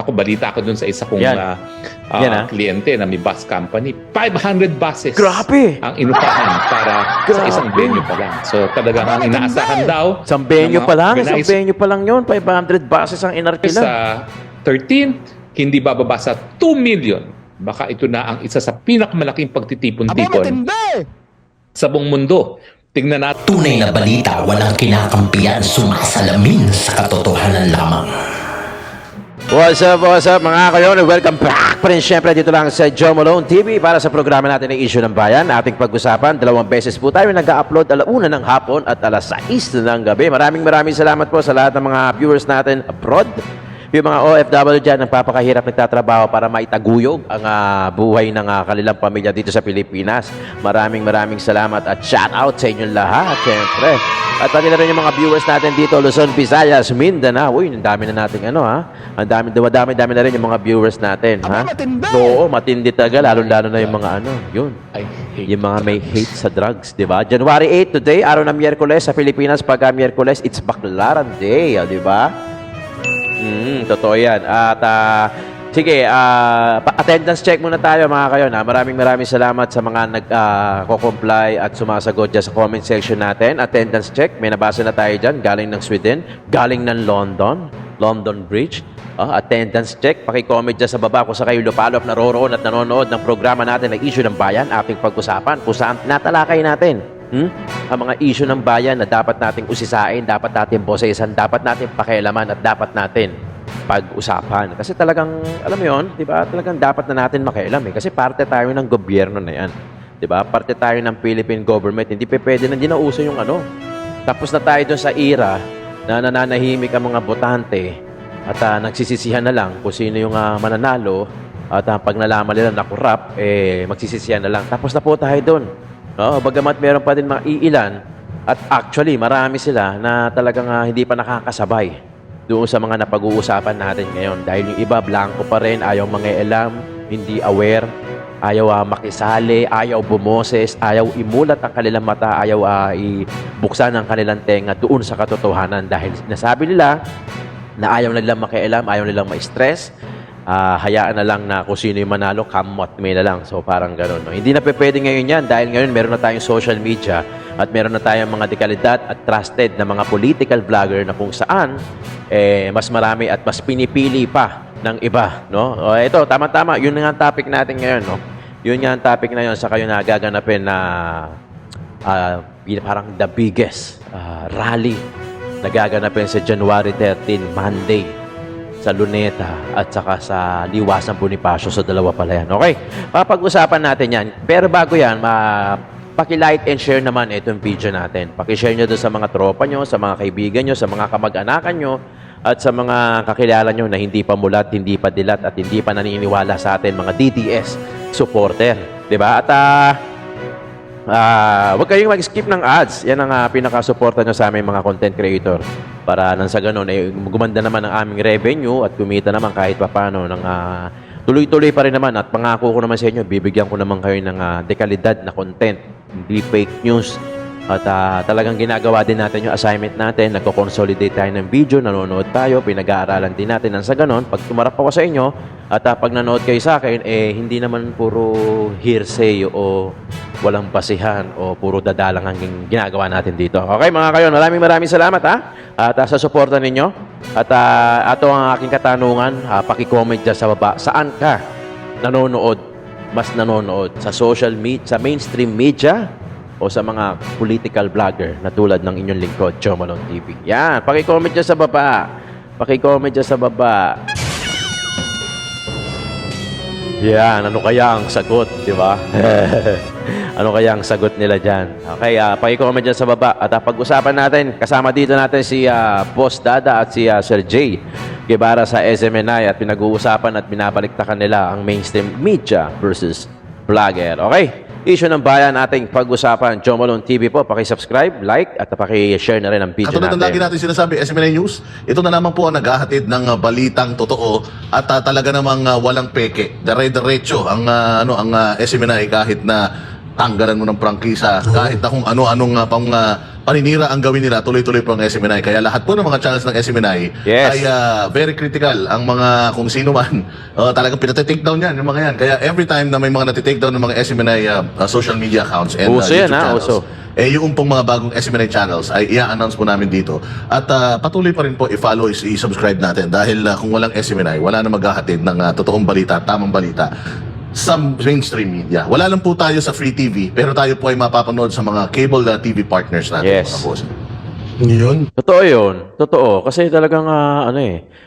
Ako, balita ko dun sa isa kong kliyente na may bus company. 500 buses Grabe! ang inupahan para sa isang venue pa lang. So talagang ang inaasahan daw Isang venue ng mga pa lang, isang organized venue pa lang yun. 500 buses ang inarkila. sa 13th, hindi bababa sa 2 million. Baka ito na ang isa sa pinakamalaking pagtitipon-tipon sa buong mundo. Tingnan natin. Tunay na balita, walang kinakampiyan, sumasalamin sa katotohanan lamang. What's up mga kayon? Welcome back pa rin syempre dito lang sa Joe Malone TV para sa programa natin ng Issue ng Bayan. Ating pag-usapan, 2 beses po tayo nag-upload 1:00 ng hapon at 6:00 ng gabi. Maraming salamat po sa lahat ng mga viewers natin abroad. Yung mga OFW dyan, nagpapakahirap nagtatrabaho para maitaguyod ang buhay ng kanilang pamilya dito sa Pilipinas. Maraming salamat at shout out sa inyong lahat, syempre. At pati na rin yung mga viewers natin dito, Luzon, Visayas, Mindanao. Uy, ang dami na natin ang dami na rin yung mga viewers natin, ha? Oo, matindi talaga, lalo-lalo na yung mga yun. Yung mga may hate sa drugs, di ba? January 8 today, araw ng Miyerkules sa Pilipinas. Pagka Miyerkules, it's Baklaran Day, di ba? Totoo yan. At sige, attendance check muna tayo mga kayo. Maraming salamat sa mga nag-comply at sumasagot dyan sa comment section natin. Attendance check, may nabasa na tayo dyan. Galing ng Sweden, galing ng London Bridge. Attendance check, paki-comment dyan sa baba kung sa kayo lupalop, naroroon at nanonood ng programa natin na Issue ng Bayan, ating pag-usapan kung saan natalakay natin ang mga issue ng bayan na dapat nating usisain, dapat natin bosesan, dapat natin pakialaman at dapat natin pag-usapan. Kasi talagang, alam mo yun, di ba? Talagang dapat na natin makialam Kasi parte tayo ng gobyerno na yan. Di ba? Parte tayo ng Philippine government. Hindi pwede na, hindi na uso yung Tapos na tayo dun sa era na nananahimik ang mga botante at nagsisisihan na lang kung sino yung mananalo at pag nalaman nila na corrupt, magsisisihan na lang. Tapos na po tayo dun. Bagamat meron pa din mga iilan at actually marami sila na talagang hindi pa nakakasabay doon sa mga napag-uusapan natin ngayon dahil yung iba blanco pa rin, ayaw mangialam, hindi aware, ayaw makisali, ayaw bumoses, ayaw imulat ang kanilang mata, ayaw ibuksan ang kanilang tenga doon sa katotohanan dahil nasabi nila na ayaw nilang makialam, ayaw nilang ma-stress. Hayaan na lang na kung sino yung manalo, kamot may na lang. So parang gano'n. Hindi na pwede ngayon yan dahil ngayon meron na tayong social media at meron na tayong mga dekalidad at trusted na mga political vlogger na kung saan mas marami at mas pinipili pa ng iba. Ito, tama-tama. Yun nga ang topic natin ngayon. Yun nga ang topic na yun sa kayo na gaganapin na parang the biggest rally na gaganapin sa January 13, Monday sa Luneta at saka sa Liwasan Bonifacio. So, dalawa pala yan. Okay? Papag-usapan natin yan. Pero bago yan, paki-like and share naman itong video natin. Paki-share nyo doon sa mga tropa nyo, sa mga kaibigan nyo, sa mga kamag-anakan nyo, at sa mga kakilala nyo na hindi pa mulat, hindi pa dilat, at hindi pa naniniwala sa atin, mga DDS supporter. Diba? At huwag kayong mag-skip ng ads. Yan ang pinaka-suporta nyo sa aming mga content creator. Para nang sa ganun, gumanda naman ang aming revenue at kumita naman kahit papano ng tuloy-tuloy pa rin naman. At pangako ko naman sa inyo, bibigyan ko naman kayo ng dekalidad na content, hindi fake news. At talagang ginagawa din natin yung assignment natin, nagko-consolidate tayo ng video, nanonood tayo, pinag-aaralan din natin nang sa ganun. Pag tumarap ako sa inyo, at pag nanood kayo sa akin, hindi naman puro hearsay o walang basihan o puro dadalang ang ginagawa natin dito. Okay mga kayon, maraming salamat at sa suporta ninyo. At ito ang aking katanungan, paki-comment dyan sa baba. Saan ka nanonood? Mas nanonood sa social media, sa mainstream media o sa mga political vlogger na tulad ng inyong lingkod, Joe Malone TV. Yan, paki-comment dyan sa baba. Paki-comment dyan sa baba. Yan, ano kaya ang sagot, di ba? Ano kaya ang sagot nila dyan? Okay, paki-comment dyan sa baba. At pag-usapan natin, kasama dito natin si Boss Dada at si Sir Jay Guevara sa SMNI at pinag-uusapan at binabaliktakan nila ang mainstream media versus vlogger. Okay? Issue ng Bayan ating pag-usapan. Joe Malone TV po. Paki-subscribe, like, at paki-share na rin ang video Katulad natin. ng lagi natin sinasabi, SMNI News, ito na naman po ang naghahatid ng balitang totoo at talaga namang walang peke. Dire-diretso ang SMNI kahit na tanggalan mo ng prangkisa, kahit na kung ano-anong pang paninira ang gawin nila, tuloy-tuloy po ang SMNI. Kaya lahat po ng mga channels ng SMNI Yes. ay very critical. Ang mga kung sino man, talagang pinatitake down yan, yung mga yan. Kaya every time na may mga natitake down ng mga SMNI social media accounts and Uso yan, YouTube channels, uso. yung pong mga bagong SMNI channels ay i-announce po namin dito. At patuloy pa rin po i-follow, i-subscribe natin. Dahil kung walang SMNI, wala na maghahatid ng totoong balita, tamang balita sa mainstream media. Wala lang po tayo sa free TV, pero tayo po ay mapapanood sa mga cable TV partners natin. Yes. Mga boss. Yun. Totoo yun. Totoo. Kasi talagang,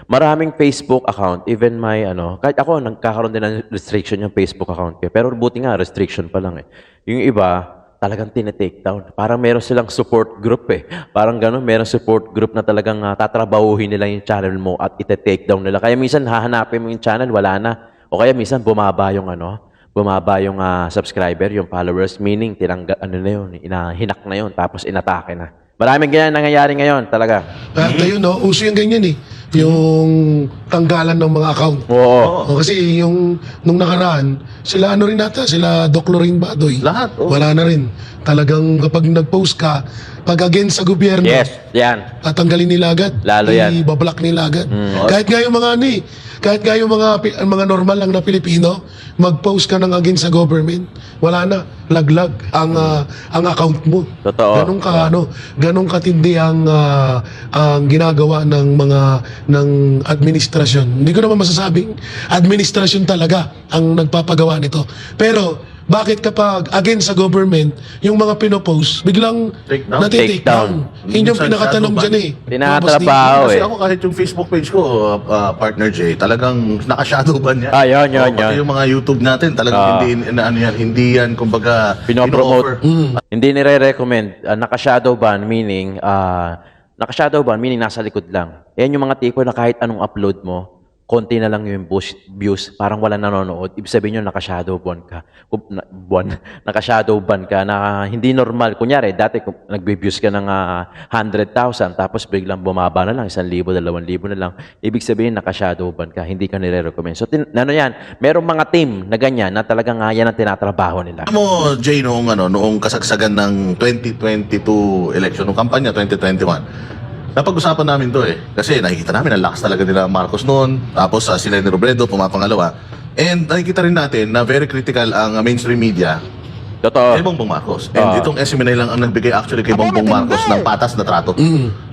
maraming Facebook account, even my, kahit ako, nagkakaroon din ng restriction yung Facebook account ko. Pero buti nga, restriction pa lang eh. Yung iba, talagang tinetake down. Parang meron silang support group eh. Parang gano'n, meron support group na talagang tatrabahuhin nila yung channel mo at ite-take down nila. Kaya minsan, hahanapin mo yung channel, wala na. O kaya minsan, bumaba yung subscriber, yung followers, meaning, hinak na yun, tapos inatake na. Maraming ganyan nangyayari ngayon, talaga. At ayun, no, uso yung ganyan eh. Yung tanggalan ng mga account. Oo. O, kasi yung nung nakaraan, sila rin nata, sila Doc Lorraine Badoy. Lahat, oo. Wala na rin. Talagang kapag nag-post ka, pag against sa gobyerno, Yes, yan. tatanggalin nila agad. Lalo yan. Ibablock nila agad. Kahit nga yung mga kahit nga yung mga normal lang na Pilipino, mag-post ka ng against sa government, wala na, laglag ang account mo. Totoo. Ganong katindi ang ginagawa ng administrasyon. Hindi ko naman masasabing administrasyon talaga ang nagpapagawa nito. Pero bakit kapag against sa government, yung mga pinopost, biglang Take down? natitake Take down. down. Yun yung Minsan pinakatanong shadow dyan eh. Tinatrabaho Kasi eh. ako kahit yung Facebook page ko, partner Jay, talagang naka-shadow ban yan. Yun. Pati yung mga YouTube natin, talagang hindi yan, kumbaga, Pinopromote. ino-offer. Hindi nire-recommend. Naka-shadow ban, meaning, nasa likod lang. Yan yung mga tipo na kahit anong upload mo, konti na lang yung views, parang wala nanonood. Ibig sabihin nyo, naka-shadow ban ka. Naka-shadow ban ka na hindi normal. Kunyari, dati kung nagbe-views ka ng 100,000, tapos biglang bumaba na lang, 1,000, 2,000 na lang. Ibig sabihin, naka-shadow ban ka. Hindi ka nire-recommend. So, yan, merong mga team na ganyan na talagang yan ang tinatrabaho nila. Alam mo, Jay, noong kasagsagan ng 2022 election, noong kampanya 2021, napag-usapan namin to eh. Kasi nakikita namin, ang lakas talaga nila Marcos noon. Tapos sila ni Robredo, pumapangalawa. And nakikita rin natin na very critical ang mainstream media Totoo. kay Bongbong Marcos. And itong SMNI lang ang nagbigay actually kay Bongbong Marcos ng patas na trato.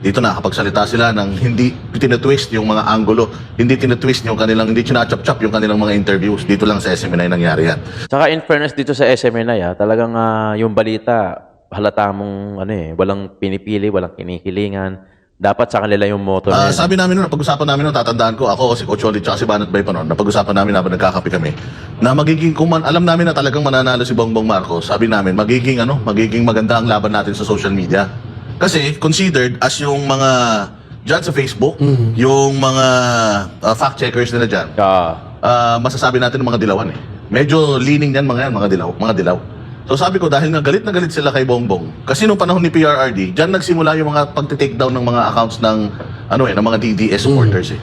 Dito nakakapagsalita sila ng hindi tinatwist yung mga anggulo. Hindi tinatwist yung kanilang, hindi chinachap-chap yung kanilang mga interviews. Dito lang sa SMNI nangyari yan. Saka in fairness dito sa SMNI, talagang yung balita, halata mong walang pinipili, walang kinikilingan. Dapat sa kanila yung motto na yun. Sabi namin noon, pag-usapan namin noon, tatandaan ko, ako, si Coach Oli, tsaka si Banat Bay pa noon, napag-usapan namin habang nagkakape kami, na magiging, alam namin na talagang mananalo si Bongbong Marcos, sabi namin, magiging maganda ang laban natin sa social media. Kasi, considered as yung mga dyan sa Facebook, yung mga fact-checkers nila dyan, masasabi natin ng mga dilawan eh. Medyo leaning yan, mga dilaw. So sabi ko, dahil nga galit na galit sila kay Bongbong, kasi nung panahon ni PRRD, dyan nagsimula yung mga pag-take down ng mga accounts ng mga DDS supporters eh.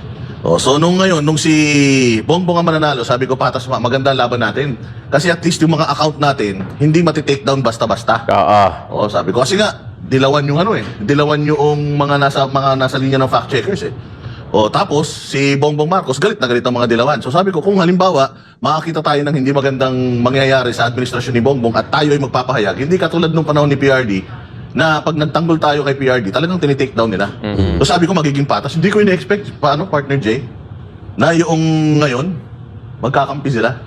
So nung si Bongbong ang mananalo, sabi ko, patas maganda ang laban natin. Kasi at least yung mga account natin, hindi mati-take down basta-basta. Sabi ko, kasi nga, dilawan yung dilawan yung mga nasa linya ng fact checkers eh. Tapos, si Bongbong Marcos, galit na galit ang mga dilawan. So sabi ko, kung halimbawa, makakita tayo ng hindi magandang mangyayari sa administrasyon ni Bongbong at tayo ay magpapahayag, hindi katulad nung panahon ni PRD, na pag nagtanggol tayo kay PRD, talagang tinitake down nila. So sabi ko, magiging patas. Hindi ko ina-expect, partner Jay, na yung ngayon, magkakampi sila.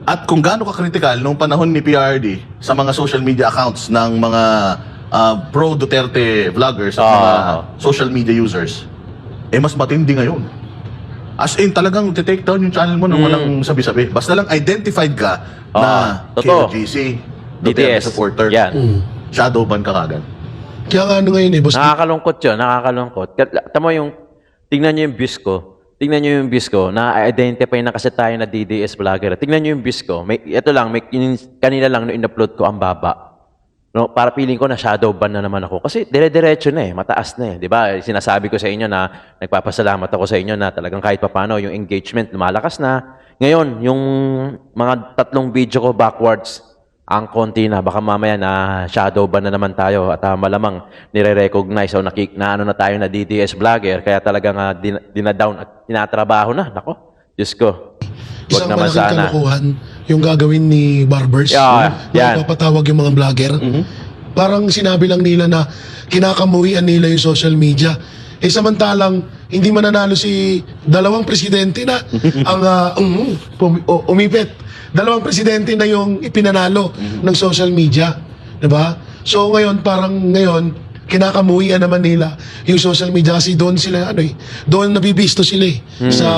At kung gaano ka-critical nung panahon ni PRD sa mga social media accounts ng mga pro-Duterte vloggers at mga social media users, mas matindi ngayon. As in, talagang take down yung channel mo nang walang sabi-sabi. Basta lang identified ka na KOGC, Duterte DDS. supporter. Yan. Shadow ban ka kagad. Kaya nga ngayon eh, boss. Nakakalungkot yun, nakakalungkot. Tamo tingnan nyo yung views ko. Tingnan nyo yung views ko. Na-identify na kasi tayo na DDS vlogger. Tingnan nyo yung views ko. Kanina lang nung in-upload ko ang baba. No, para feeling ko na shadow ban na naman ako. Kasi dire-diretso na mataas na 'di ba? Sinasabi ko sa inyo na nagpapasalamat ako sa inyo na talagang kahit papaano yung engagement lumalakas na. Ngayon, yung mga 3 video ko backwards, ang konti na, baka mamaya na shadow ban na naman tayo at malamang nire-recognize o na ano na tayo na DDS vlogger, kaya talagang dinadown at tinatrabaho na. Nako, Diyos ko. Wag Isang naman malaking sana. kalokohan yung gagawin ni Barbers. Yeah, yan. Napapatawag yung mga vlogger. Parang sinabi lang nila na kinakamuhian nila yung social media. Eh samantalang hindi mananalo si dalawang presidente na ang umipit. Dalawang presidente na yung ipinanalo ng social media. Diba? So ngayon, kinakamuhian naman nila yung social media kasi doon sila, doon nabibisto sila sa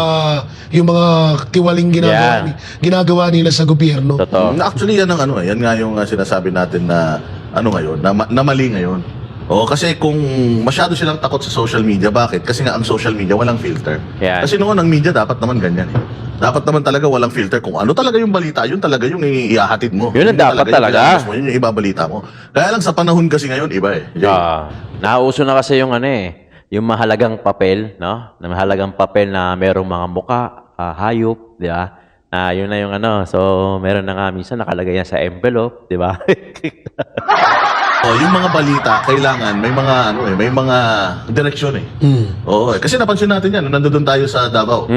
yung mga tiwaling ginagawa nila sa gobyerno. Totoo. Actually, yan ang yan nga yung sinasabi natin na ngayon, na mali ngayon. Kasi kung masyado silang takot sa social media, bakit? Kasi nga ang social media walang filter. Yan. Kasi noon ang media dapat naman ganyan Dapat naman talaga walang filter. Kung ano talaga yung balita, yun talaga yung ihahatid mo. Yun ang dapat talaga. Yung pinalabas mo, yun yung ibabalita mo. Kaya lang sa panahon kasi ngayon, iba Nauso na kasi yung yung mahalagang papel, no? Na mahalagang papel na merong mga muka, hayop, di ba? Yun na yung so meron na nga minsan nakalagay yan sa envelope, di ba? Yung mga balita, kailangan may mga direksyon kasi napansin natin yan, nandoon tayo sa Davao.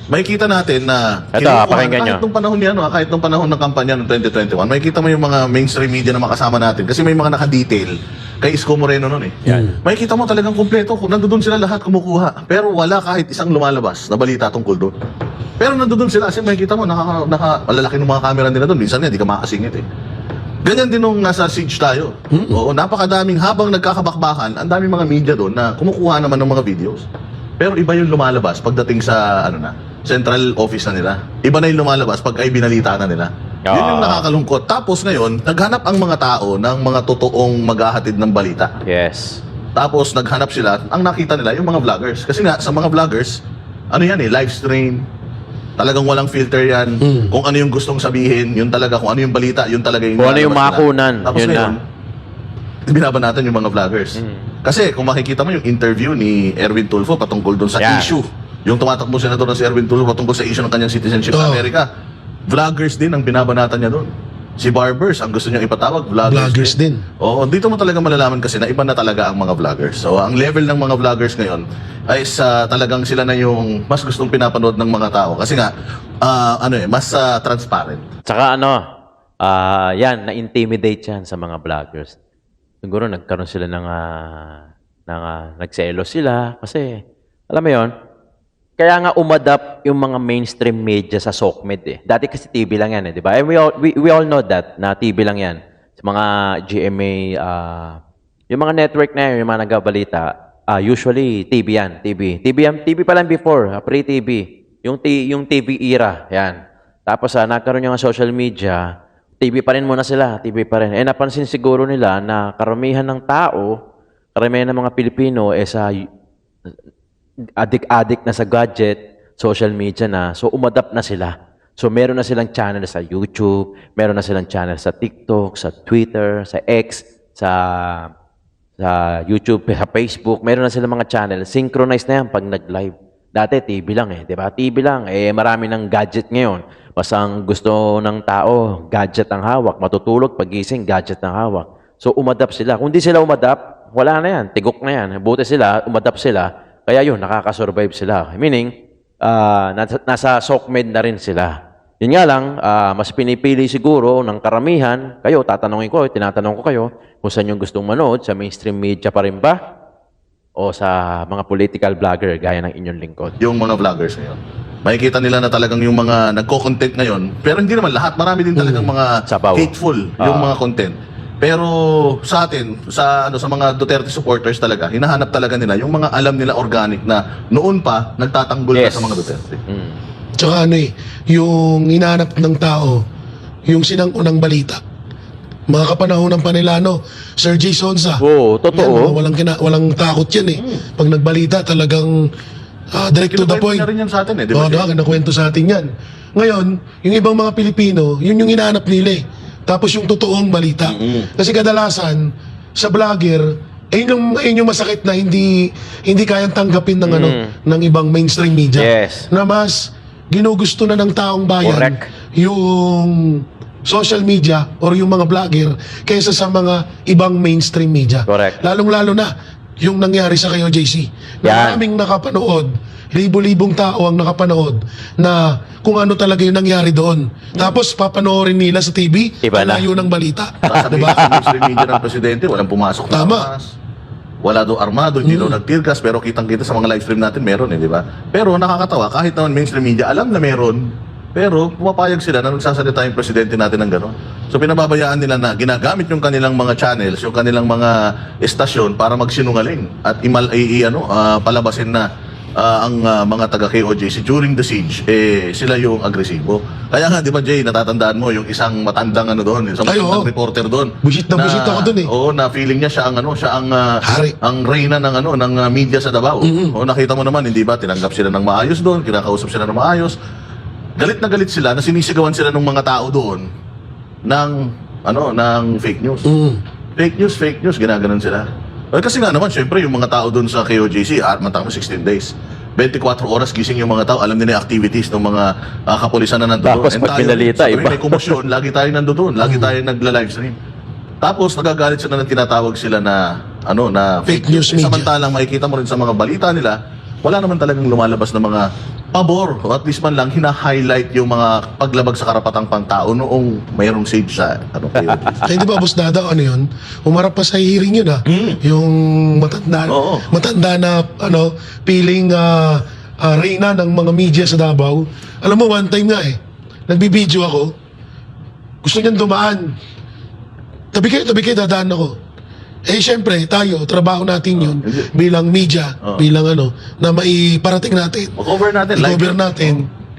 Makikita natin na pakinggan nyo. kahit nung panahon niya, kahit nung panahon ng kampanya ng 2021, makikita mo yung mga mainstream media na makasama natin kasi may mga naka-detail kay Isko Moreno noon Makikita mo talagang kumpleto, nandoon sila lahat kumukuha. Pero wala kahit isang lumalabas na balita tungkol doon. Pero nandoon sila kasi makikita mo malalaki ng mga camera nila doon, minsan nga hindi ka makasingit Ganyan din nung nasa siege tayo. Napakadaming habang nagkakabakbakan, ang daming mga media doon na kumukuha naman ng mga videos. Pero iba yung lumalabas pagdating sa central office na nila. Iba na yung lumalabas pag ay binalita na nila. Yun yung nakakalungkot. Tapos ngayon, naghanap ang mga tao ng mga totoong maghahatid ng balita. Yes. Tapos naghanap sila, ang nakita nila yung mga vloggers. Kasi nga, sa mga vloggers, live stream, talagang walang filter yan. Kung ano yung gustong sabihin, yun talaga. Kung ano yung balita, yun talaga yung Kung ano yung lalabas nila. makunan, Tapos yun ngayon, binabanatan yung mga vloggers. Kasi kung makikita mo yung interview ni Erwin Tulfo patungkol doon sa issue, yung tumatakbo senador na si Erwin Tulfo patungkol sa issue ng kanyang citizenship sa Amerika, vloggers din ang binabanatan niya doon. Si Barbers, ang gusto niya ipatawag, vloggers din. Dito mo talaga malalaman kasi na iba na talaga ang mga vloggers. So, ang level ng mga vloggers ngayon ay talagang sila na yung mas gustong pinapanood ng mga tao. Kasi nga, mas transparent. Tsaka na-intimidate yan sa mga vloggers. Siguro nagkaroon sila ng nagselos sila kasi, alam mo yon, kaya nga umadapt yung mga mainstream media sa SOCMED Dati kasi TV lang yan di ba? And we all know that na TV lang yan. Sa mga GMA, yung mga network na yun, yung mga nagbabalita, usually TV yan, TV pa lang before, pre-TV. Yung TV era, yan. Tapos nagkaroon yung social media, TV pa rin muna sila, TV pa rin. Napansin siguro nila na karamihan ng tao, karamihan ng mga Pilipino sa adik-adik na sa gadget, social media na. So, umadapt na sila. So, meron na silang channel sa YouTube, meron na silang channel sa TikTok, sa Twitter, sa X, sa YouTube, sa Facebook. Meron na silang mga channel. Synchronized na yan pag nag-live. Dati, TV lang di ba? TV lang. Marami ng gadget ngayon. Basta ang gusto ng tao, gadget ang hawak. Matutulog, pagising, gadget ang hawak. So, umadapt sila. Kung di sila umadapt, wala na yan. Tigok na yan. Buti sila, umadapt sila. Kaya yun, nakakasurvive sila. Meaning, nasa SOCMED na rin sila. Yun nga lang, mas pinipili siguro ng karamihan, tinatanong ko kayo, kung saan yung gustong manood, sa mainstream media pa rin ba? O sa mga political vlogger, gaya ng inyong lingkod? Yung mga vloggers ngayon. Makikita nila na talagang yung mga nagko-content ngayon, pero hindi naman lahat. Marami din talagang mga Sabaw. hateful yung mga content. Pero sa atin, sa mga Duterte supporters talaga, hinahanap talaga nila yung mga alam nila organic na noon pa nagtatanggol na sa mga Duterte. Tsaka yung hinahanap ng tao, yung sinang-unang balita. Mga kapanahonan pa nila, Sir J. Sonsa. Oo, totoo. Yan, walang takot yan Pag nagbalita, talagang direct to the point. Na rin yan sa atin di ba? Nakwento sa atin yan. Ngayon, yung ibang mga Pilipino, yun yung hinahanap nila Tapos yung totoong balita. Kasi kadalasan, sa vlogger, yun yung masakit na hindi kayang tanggapin ng ng ibang mainstream media. Yes. Na mas ginugusto na ng taong bayan Correct. yung social media or yung mga vlogger kaysa sa mga ibang mainstream media. Correct. Lalong-lalo na yung nangyari sa kayo, JC. Yan. Maraming nakapanood, libo-libong tao ang nakapanood na kung ano talaga yung nangyari doon. Tapos papanoorin nila sa TV, Iba na. malayo ng balita. Sasabihin diba? sa mainstream media ng presidente, walang pumasok na Tama. armas. Wala daw armado, hindi daw nag-teargas, pero kitang-kita sa mga live stream natin meron di ba? Pero nakakatawa, kahit naman mainstream media, alam na meron, pero pumapayag sila na nagsasalita yung presidente natin ng gano'n. So pinababayaan nila na ginagamit yung kanilang mga channels, yung kanilang mga estasyon para magsinungaling at palabasin na ang mga taga KOJC during the siege, sila yung agresibo. Kaya nga, di ba Jay, natatandaan mo yung isang matandang doon, isang Ay, oo. matandang reporter doon. Busit na busit ako doon eh. Oo, na feeling niya siya ang Hari. ang reyna ng media sa Davao. O nakita mo naman, hindi ba tinanggap sila ng maayos doon, kinakausap sila ng maayos. Galit na galit sila na sinisigawan sila ng mga tao doon ng fake news. Fake news, ginaganon sila. Kasi nga naman, syempre, yung mga tao doon sa KOJC, matang 16 days. 24 oras gising yung mga tao, alam nila yung activities ng mga kapulisan na nandoon. Tapos pag pinalita, iba. May komosyon, lagi tayo nandoon, lagi tayo nagla-livestream. Tapos nagagalit sila na tinatawag sila na Fake news media. Samantalang makikita mo rin sa mga balita nila, wala naman talagang lumalabas na mga pabor o at least man lang hina-highlight yung mga paglabag sa karapatang pangtao noong mayroong siege sa KOJC. Ay, di ba, Boss Dada, yun? Umarap pa sa hearing yun, Yung matanda, Oo. matanda na, piling reyna ng mga media sa Davao. Alam mo, one time nga nagbibideo ako. Gusto niyang dumaan. Tabi kayo, dadaan ako. Siyempre, tayo, trabaho natin yun bilang media, bilang na maiparating natin. Mag-over natin, live I-cover yun. natin.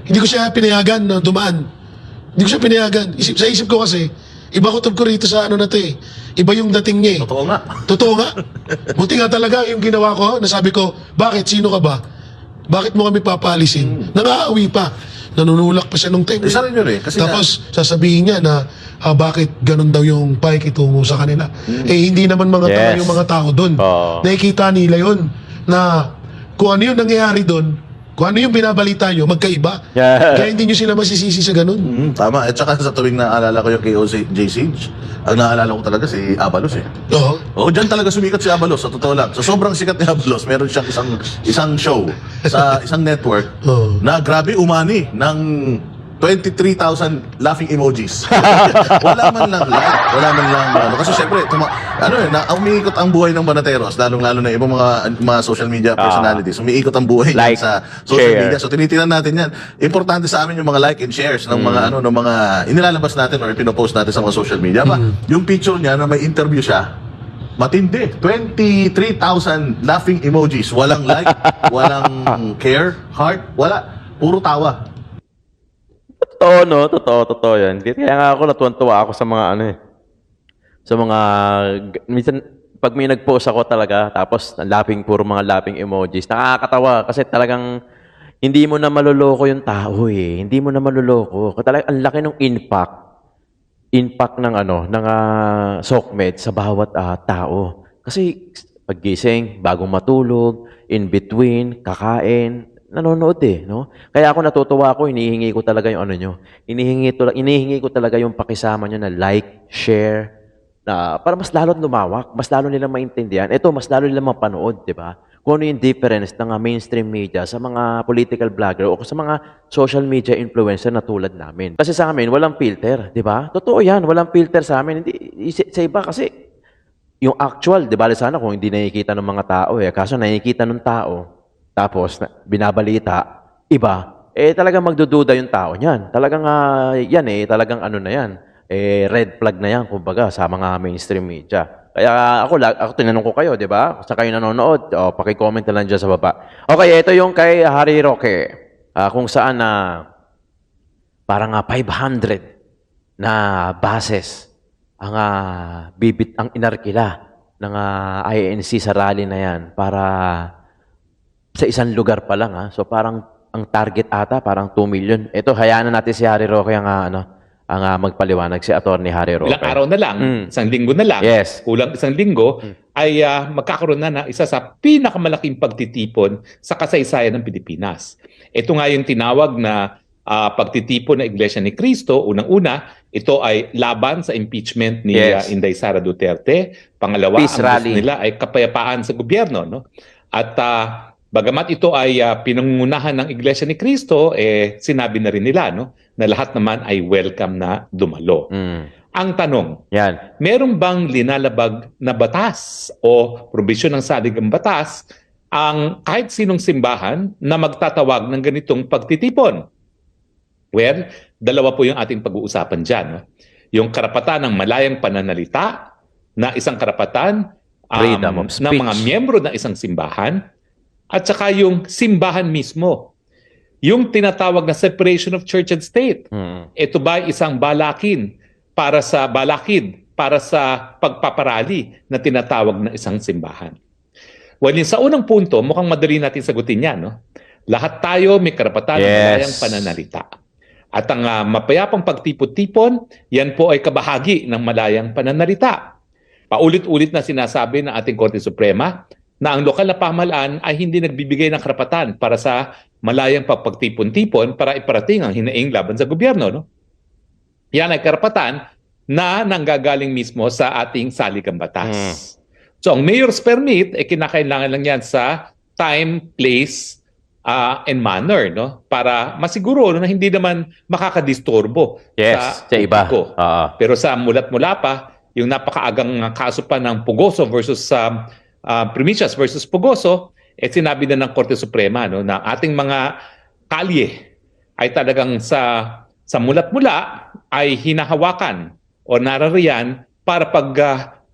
Hindi ko siya pinayagan na dumaan. Hindi ko siya pinayagan. Sa isip ko kasi, iba kutob ko rito sa na to eh. Iba yung dating niya eh. Totoo nga. Totoo nga. Buti nga talaga yung ginawa ko, nasabi ko, bakit? Sino ka ba? Bakit mo kami papalisin? Nangaawi pa. Nanunulak pa siya nung time. Isa rin yun eh. Kasi Tapos sasabihin niya na bakit ganun daw yung pakikitungo sa kanila. Hindi naman mga tao Yes. yung mga tao doon. Oo. Nakikita nila yun na kung ano yung nangyayari doon, kung ano yung binabalita nyo, magkaiba. Yeah. Kaya hindi nyo sila masisisi sa ganun. Tama. At saka sa tuwing naalala ko yung KOJ Siege, ang naalala ko talaga si Abalos eh. Oo. Oo, dyan talaga sumikat si Abalos, sa totoo lang. So sobrang sikat ni Abalos, meron siyang isang show sa isang network Oo. na grabe umani ng 23,000 laughing emojis. Wala man lang like, wala man lang kasi syempre umiikot ang buhay ng Banateros, lalong-lalo na ibang mga social media personalities. Umiikot ang buhay Like, sa social share. media. So tinitingnan natin 'yan. Importante sa amin yung mga like and shares ng mga ng mga inilalabas natin or pinopost natin sa mga social media. Yung picture niya na may interview siya, matindi. 23,000 laughing emojis. Walang like, walang care, heart, wala. Puro tawa. Totoo, no? Totoo yan. Kaya nga ako natuwan-tuwa ako sa mga sa mga, minsan, pag may nag-post ako talaga, tapos puro mga laughing emojis, nakakatawa kasi talagang hindi mo na maluloko yung tao eh. Hindi mo na maluloko. Talagang ang laki ng impact ng SOCMED sa bawat tao. Kasi paggising, bagong matulog, in between, kakain, nanonood no? Kaya ako natutuwa ako, hinihingi ko talaga yung nyo. Hinihingi ko talaga yung pakisama nyo na like, share, na para mas lalo lumawak, mas lalo nilang maintindihan. Ito, mas lalo nilang mapanood, di ba? Kung ano yung difference ng mainstream media sa mga political blogger o sa mga social media influencer na tulad namin. Kasi sa amin, walang filter, di ba? Totoo yan, walang filter sa amin. Hindi, sa iba kasi, yung actual, di ba, sana kung hindi nakikita ng mga tao kaso nakikita ng tao, tapos binabalita, iba, talagang magdududa yung tao niyan. Talagang yan talagang na yan. Red flag na yan, kumbaga, sa mga mainstream media. Kaya ako tinanong ko kayo, di ba? Sa kayo nanonood, paki-comment na lang dyan sa baba. Okay, ito yung kay Harry Roque. Kung saan parang 500 na bases ang inarkila ng INC sa rally na yan para sa isang lugar pa lang. So parang ang target ata parang 2 million. Ito hayaan na natin si Harry Roque ang magpaliwanag, si Attorney Harry Roque. Ilang araw na lang, isang linggo na lang, Yes. kulang isang linggo, ay magkakaroon na ng isa sa pinakamalaking pagtitipon sa kasaysayan ng Pilipinas. Ito nga yung tinawag na pagtitipon ng Iglesia ni Cristo. Unang-una, ito ay laban sa impeachment ni Yes. Inday Sara Duterte. Pangalawa, Peace ang rally. gusto nila ay kapayapaan sa gobyerno. No? At bagamat ito ay pinangungunahan ng Iglesia ni Cristo, sinabi na rin nila no, na lahat naman ay welcome na dumalo. Ang tanong, Yan. meron bang linalabag na batas o probisyon ng saligang batas ang kahit sinong simbahan na magtatawag ng ganitong pagtitipon? Well, dalawa po yung ating pag-uusapan dyan. No? Yung karapatan ng malayang pananalita na isang karapatan Freedom of ng speech. mga miyembro ng isang simbahan at saka yung simbahan mismo. Yung tinatawag na separation of church and state. Ito ba ay isang balakid para sa pagpaparali na tinatawag na isang simbahan? Well, yung sa unang punto, mukhang madali natin sagutin yan. No? Lahat tayo may karapatan ng Yes. malayang pananalita. At ang mapayapang pagtipon-tipon, yan po ay kabahagi ng malayang pananalita. Paulit-ulit na sinasabi ng ating Korte Suprema na ang lokal na pamahalaan ay hindi nagbibigay ng karapatan para sa malayang pagtipon-tipon para iparating ang hinaing laban sa gobyerno. No? Yan ay karapatan na nanggagaling mismo sa ating saligang batas. So ang mayor's permit, kinakailangan lang yan sa time, place, and manner, no? Para masiguro na hindi naman makakadisturbo Yes, sa iba. publiko. Pero sa mulat-mula pa, yung napakaagang kaso pa ng Pugoso versus Primicias versus Pugoso, sinabi na ng Korte Suprema no, na ating mga kalye ay talagang sa mulat-mula ay hinahawakan o narariyan para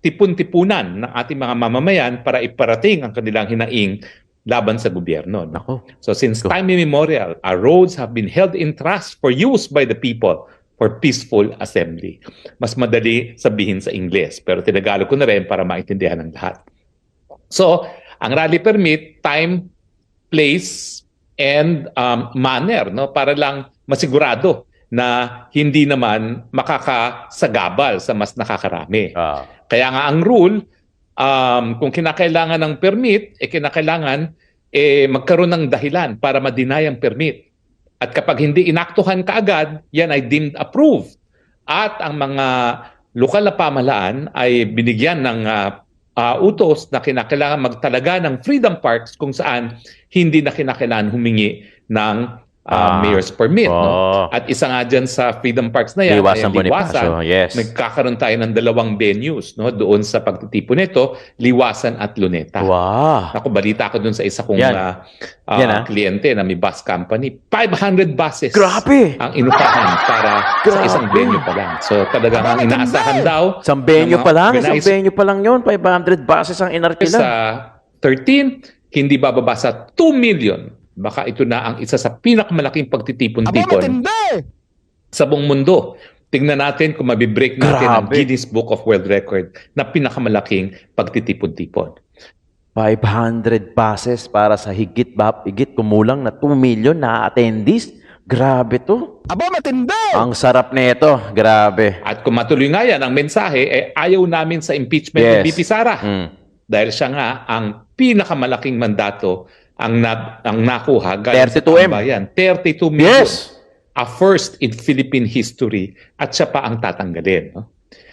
tipon-tipunan ng ating mga mamamayan para iparating ang kanilang hinaing laban sa gobyerno. No? Ako. So since time immemorial, our roads have been held in trust for use by the people for peaceful assembly. Mas madali sabihin sa Ingles, pero tinagalog ko na rin para maintindihan ng lahat. So, ang rally permit, time, place, and manner, no? Para lang masigurado na hindi naman makakasagabal sa mas nakakarami. Kaya nga ang rule, kung kinakailangan ng permit, kinakailangan magkaroon ng dahilan para ma-deny ang permit. At kapag hindi inaktuhan kaagad, yan ay deemed approved. At ang mga lokal na pamahalaan ay binigyan ng utos na kinakailangan magtalaga ng freedom parks kung saan hindi na kinakailangan humingi ng mayor's permit. No? At isa nga dyan sa freedom parks na yan, Liwasan Bonifacio, yes. Magkakaroon tayo ng dalawang venues no? Doon sa pagtitipon nito, Liwasan at Luneta. Wow. Ako, balita ko dun sa isa kong kliyente na may bus company. 500 buses Grabe! ang inupahan para sa isang venue pa lang. So talagang ang inaasahan daw Isang venue ng pa lang? organized Isang venue pa lang yun? 500 buses ang sa inarkilan? 13, hindi bababa sa 2 million. Baka ito na ang isa sa pinakamalaking pagtitipon-tipon sa buong mundo. Tingnan natin kung mabibreak natin ang Grabe. Guinness Book of World Record na pinakamalaking pagtitipon-tipon. 500 buses para sa higit kumulang na 2 million na attendees. Grabe to. Ang sarap nito. Grabe. At kung matuloy nga yan, ang mensahe, ayaw namin sa impeachment Yes. ni VP Sara. Dahil siya nga ang pinakamalaking mandato ang nakuha galing sa 32M. bayan. 32 million. Yes. A first in Philippine history. At siya pa ang tatanggalin. No?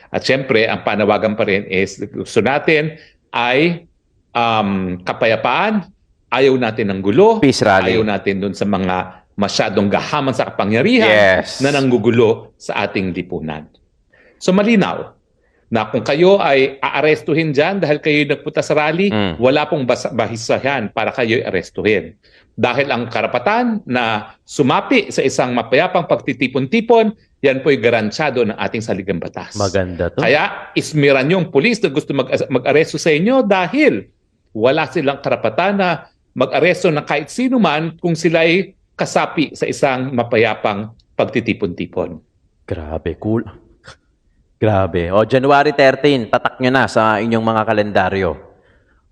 At syempre, ang panawagan pa rin is gusto natin ay kapayapaan, ayaw natin ng gulo, Peace rally. ayaw natin dun sa mga masyadong gahaman sa kapangyarihan Yes. na nanggugulo sa ating lipunan. So malinaw na kung kayo ay aarestuhin dyan dahil kayo nagpunta sa rally, wala pong bahisahan para kayo arestuhin. Dahil ang karapatan na sumapi sa isang mapayapang pagtitipon-tipon, yan po'y garantyado ng ating saligang batas. Maganda to. Kaya ismiran yung pulis na gusto mag-aresto sa inyo dahil wala silang karapatan na mag-aresto ng kahit sino man kung sila ay kasapi sa isang mapayapang pagtitipon-tipon. Grabe, cool. Grabe. O, January 13, tatak nyo na sa inyong mga kalendaryo.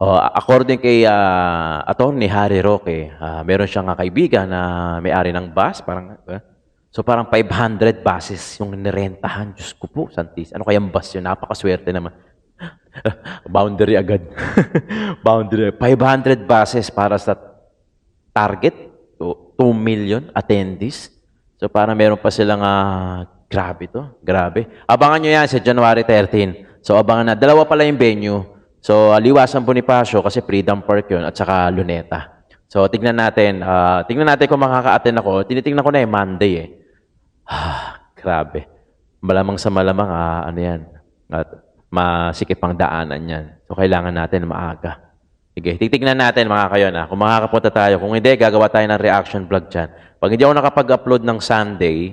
O, according kay Atty. Harry Roque, meron siyang kaibigan na may-ari ng bus. So parang 500 buses yung nirentahan. Diyos ko po, Santis. Ano kayang bus yun? Napakaswerte naman. Boundary agad. Boundary. 500 buses para sa target. 2 million attendees. So parang meron pa silang grabe to, grabe. Abangan nyo yan sa January 13. So abangan na, dalawa pala yung venue. So Liwasan Bonifacio kasi Freedom Park yun at saka Luneta. So tignan natin kung makaka-attend ako. Tinitingnan ko na Monday eh. Grabe. Malamang sa malamang, ano yan, at masikip ang daanan yan. So kailangan natin maaga. Sige, titignan natin mga kayo na kung makakapunta tayo. Kung hindi, gagawa tayo ng reaction vlog dyan. Pag hindi ako nakapag-upload ng Sunday,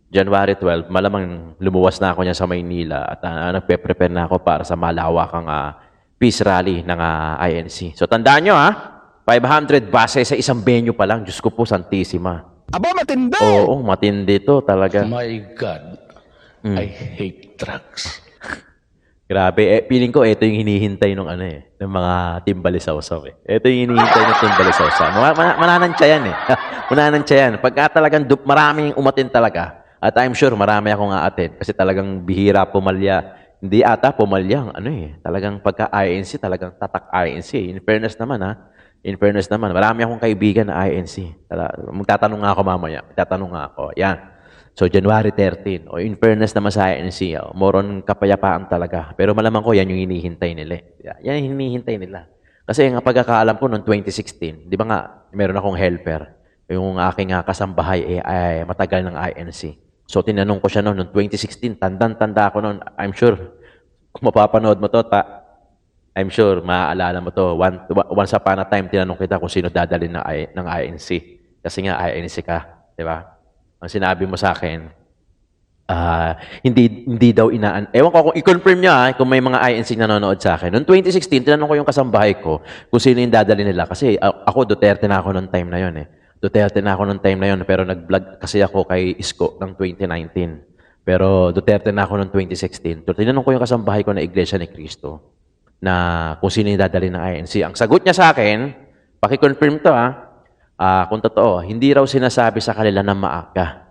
January 12, malamang lumuwas na ako niya sa Maynila at nagpe-prepare na ako para sa malawakang peace rally ng INC. So tandaan nyo 500 base sa isang venue pa lang. Diyos ko po, Santissima. Aba, matindi! Oo, matindi to talaga. My God, I hate drugs. Grabe, feeling ko ito yung hinihintay ng ng mga timbalisaw-saw eh. Ito yung hinihintay ng timbalisaw-saw. Mananansya yan eh. Mananansya yan. Pagka talagang maraming umatin talaga, at I'm sure marami akong aatin kasi talagang bihira pumalya. Hindi ata pumalya talagang pagka INC, talagang tatak INC. In fairness naman In fairness naman, marami akong kaibigan na INC. Magtatanong nga ako mamaya. Magtatanong nga ako. Yan. So, January 13. O in fairness naman sa INC, more on kapayapaan talaga. Pero malamang ko, yan yung hinihintay nila. Yan yung hinihintay nila. Kasi ang pagkakaalam ko noong 2016, di ba nga, meron akong helper. Yung aking kasambahay ay matagal ng INC. So, tinanong ko siya noong 2016. Tanda ako noon. I'm sure, kung mapapanood mo to, I'm sure, maaalala mo to. Once upon a time, tinanong kita kung sino dadalhin ng INC. Kasi nga, INC ka. Di ba? Ang sinabi mo sa akin, hindi daw ewan ko kung i-confirm niya kung may mga INC na nanonood sa akin. Noong 2016, tinanong ko yung kasambahay ko kung sino yung dadali nila. Kasi ako, Duterte na ako noong time na yon eh. Duterte na ako noong time na yon pero nag-vlog kasi ako kay Isko ng 2019. Pero Duterte na ako noong 2016. So, tinanong ko yung kasambahay ko na Iglesia ni Cristo na kung sino yung dadali ng INC. Ang sagot niya sa akin, paki-confirm to kung totoo, hindi raw sinasabi sa kanila na maaga.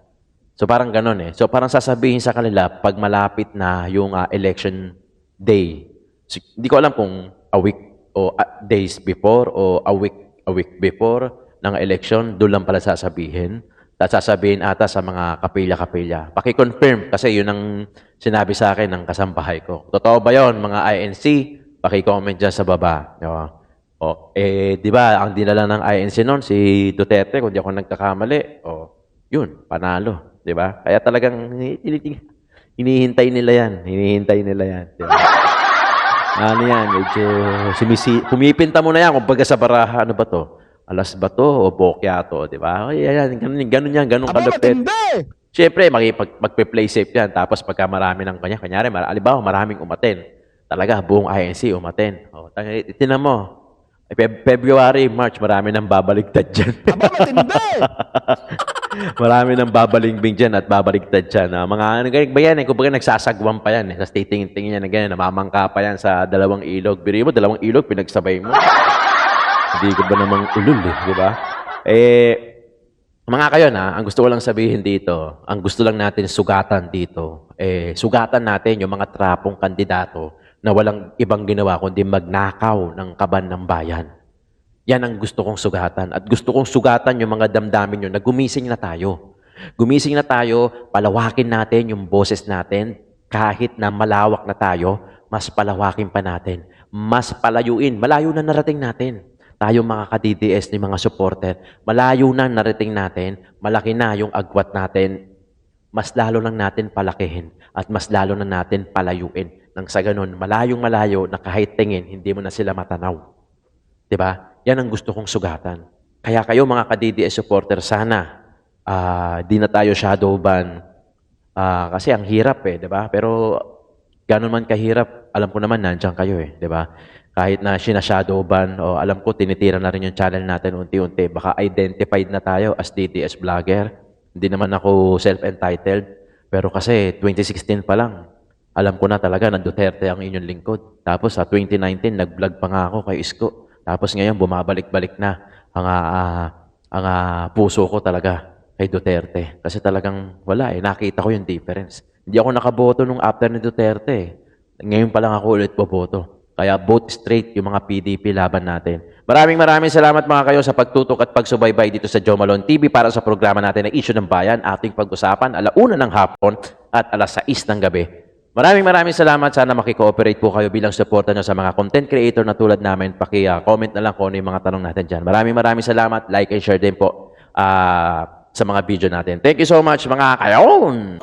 So parang ganun eh. So parang sasabihin sa kanila pag malapit na yung election day. So, hindi ko alam kung a week o days before o a week before ng election, doon lang pala sasabihin. At sasabihin ata sa mga kapilya-kapilya. Paki-confirm kasi yun ang sinabi sa akin ng kasambahay ko. Totoo ba yun, mga INC? Paki-comment dyan sa baba. Di ba, ang dinala ng INC noon, si Duterte, kung di ako nagkakamali, yun, panalo. Di ba? Kaya talagang hinihintay nila yan. Di ba? Medyo pumipinta mo na yan, kung baga sa baraha, ano ba to? Alas ba to o bokya to? Di ba? Ganun yan, ganun kalupit. Siyempre, magpe-play safe yan. Tapos pagka marami ng kanya, alibaw, maraming umaten. Talaga, buong INC umaten. Tinan mo, February, March, marami nang babaligtad dyan. Aba, matindi! Marami nang babalingbing dyan at babaligtad dyan. Mga ganyan ba yan? Kung baga nagsasagwan pa yan. Sa tingin-tingin yan na ganyan, namamangka pa yan sa dalawang ilog. Biri mo, dalawang ilog, pinagsabay mo. Hindi ko ba namang ulul di ba? Mga kayo ang gusto ko lang sabihin dito, ang gusto lang natin sugatan dito, sugatan natin yung mga trapong kandidato na walang ibang ginawa kundi magnakaw ng kaban ng bayan. Yan ang gusto kong sugatan. At gusto kong sugatan yung mga damdamin nyo na gumising na tayo. Gumising na tayo, palawakin natin yung boses natin. Kahit na malawak na tayo, mas palawakin pa natin. Mas palayuin. Malayo na narating natin. Tayo mga ka-DDS ni mga supporter, malayo na narating natin, malaki na yung agwat natin, mas lalo lang natin palakihin at mas lalo na natin palayuin. Nang sa ganun, malayong-malayo na kahit tingin, hindi mo na sila matanaw. Diba? Yan ang gusto kong sugatan. Kaya kayo mga ka-DDS supporter, sana di na tayo shadow ban. Kasi ang hirap diba? Pero gano'n man kahirap, alam ko naman nandiyan kayo diba? Kahit na sina-shadow ban, alam ko tinitira na rin yung channel natin unti-unti. Baka identified na tayo as DDS vlogger. Hindi naman ako self-entitled. Pero kasi 2016 pa lang, alam ko na talaga na Duterte ang inyong lingkod. Tapos sa 2019, nag-vlog pa nga ako kay Isko. Tapos ngayon, bumabalik-balik na ang puso ko talaga kay Duterte. Kasi talagang wala nakita ko yung difference. Hindi ako nakaboto nung after ni Duterte. Ngayon pa lang ako ulit boboto. Kaya vote straight yung mga PDP laban natin. Maraming salamat mga kayo sa pagtutok at pagsubaybay dito sa Joe Malone TV para sa programa natin na Issue ng Bayan. Ating pag-usapan 1:00 ng hapon at 6:00 ng gabi. Maraming salamat. Sana makikooperate po kayo bilang suporta nyo sa mga content creator na tulad namin. Paki-comment na lang kung ano yung mga tanong natin dyan. Maraming salamat. Like and share din po sa mga video natin. Thank you so much mga kayon!